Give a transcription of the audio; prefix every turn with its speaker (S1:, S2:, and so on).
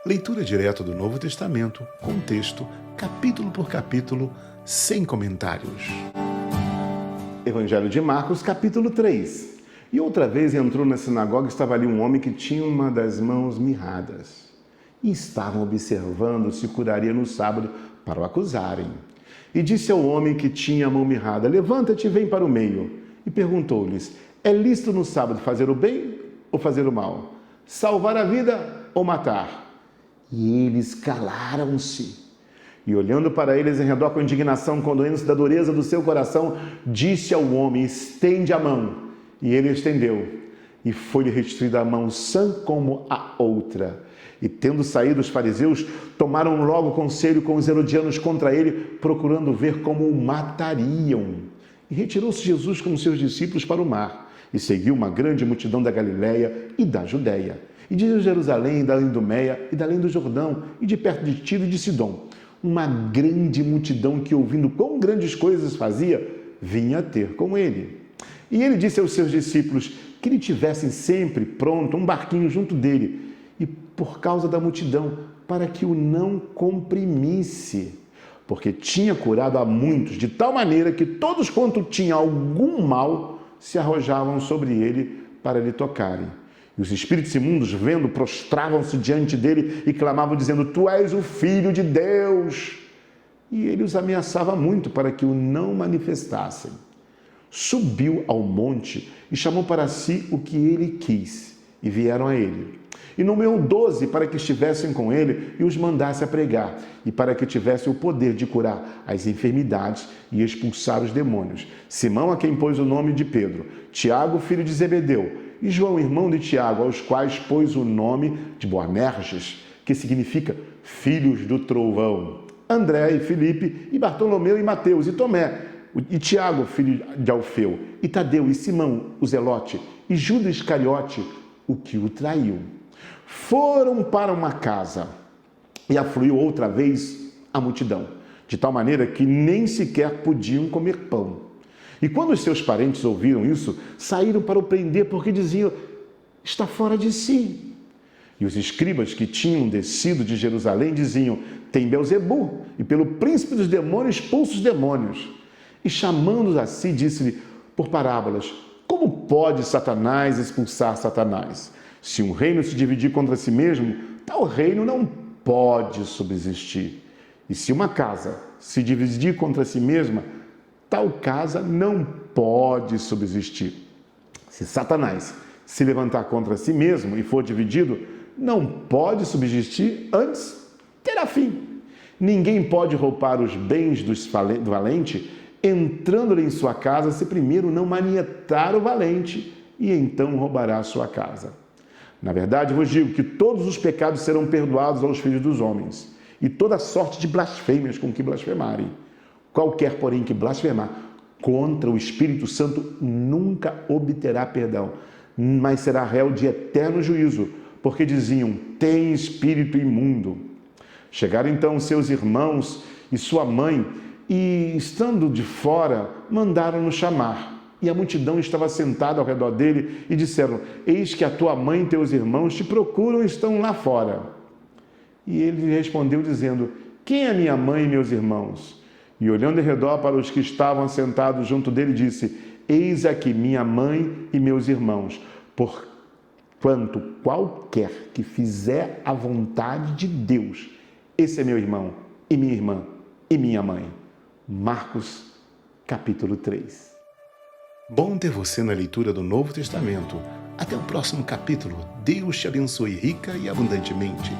S1: Leitura direta do Novo Testamento, com texto, capítulo por capítulo, sem comentários. Evangelho de Marcos, capítulo 3. E outra vez entrou na sinagoga e estava ali um homem que tinha uma das mãos mirradas. E estavam observando se curaria no sábado para o acusarem. E disse ao homem que tinha a mão mirrada: levanta-te e vem para o meio. E perguntou-lhes: é lícito no sábado fazer o bem ou fazer o mal? Salvar a vida ou matar? E eles calaram-se. E olhando para eles em redor com indignação, condoendo-se da dureza do seu coração, disse ao homem: estende a mão. E ele estendeu. E foi-lhe restituída a mão sã como a outra. E tendo saído os fariseus, tomaram logo conselho com os herodianos contra ele, procurando ver como o matariam. E retirou-se Jesus com os seus discípulos para o mar, e seguiu uma grande multidão da Galiléia e da Judéia, e de Jerusalém, e da Idumeia, e da além do Jordão, e de perto de Tiro e de Sidom. Uma grande multidão que, ouvindo quão grandes coisas fazia, vinha ter com ele. E ele disse aos seus discípulos que lhe tivessem sempre pronto um barquinho junto dele, e por causa da multidão, para que o não comprimisse, porque tinha curado a muitos, de tal maneira que todos quanto tinham algum mal se arrojavam sobre ele para lhe tocarem. E os espíritos imundos, vendo, prostravam-se diante dele e clamavam, dizendo: tu és o Filho de Deus. E ele os ameaçava muito para que o não manifestassem. Subiu ao monte e chamou para si o que ele quis, e vieram a ele. E nomeou 12 para que estivessem com ele e os mandasse a pregar, e para que tivesse o poder de curar as enfermidades e expulsar os demônios. Simão, a quem pôs o nome de Pedro, Tiago, filho de Zebedeu, e João, irmão de Tiago, aos quais pôs o nome de Boanerges, que significa filhos do trovão, André e Filipe, e Bartolomeu e Mateus, e Tomé, e Tiago, filho de Alfeu, e Tadeu, e Simão, o Zelote, e Judas Iscariote, o que o traiu. Foram para uma casa, e afluiu outra vez a multidão, de tal maneira que nem sequer podiam comer pão. E quando os seus parentes ouviram isso, saíram para o prender, porque diziam: está fora de si. E os escribas que tinham descido de Jerusalém diziam: tem Belzebu, e pelo príncipe dos demônios expulsa os demônios. E chamando-os a si, disse-lhe por parábolas: como pode Satanás expulsar Satanás? Se um reino se dividir contra si mesmo, tal reino não pode subsistir. E se uma casa se dividir contra si mesma, tal casa não pode subsistir. Se Satanás se levantar contra si mesmo e for dividido, não pode subsistir, antes terá fim. Ninguém pode roubar os bens do valente, entrando-lhe em sua casa, se primeiro não manietar o valente, e então roubará a sua casa. Na verdade, vos digo que todos os pecados serão perdoados aos filhos dos homens, e toda sorte de blasfêmias com que blasfemarem. Qualquer, porém, que blasfemar contra o Espírito Santo nunca obterá perdão, mas será réu de eterno juízo, porque diziam: tem espírito imundo. Chegaram então seus irmãos e sua mãe, e, estando de fora, mandaram-no chamar. E a multidão estava sentada ao redor dele, e disseram: eis que a tua mãe e teus irmãos te procuram e estão lá fora. E ele respondeu, dizendo: quem é minha mãe e meus irmãos? E olhando em redor para os que estavam sentados junto dele, disse: eis aqui minha mãe e meus irmãos, porquanto qualquer que fizer a vontade de Deus, esse é meu irmão e minha irmã e minha mãe. Marcos, capítulo 3. Bom ter você na leitura do Novo Testamento. Até o próximo capítulo. Deus te abençoe rica e abundantemente.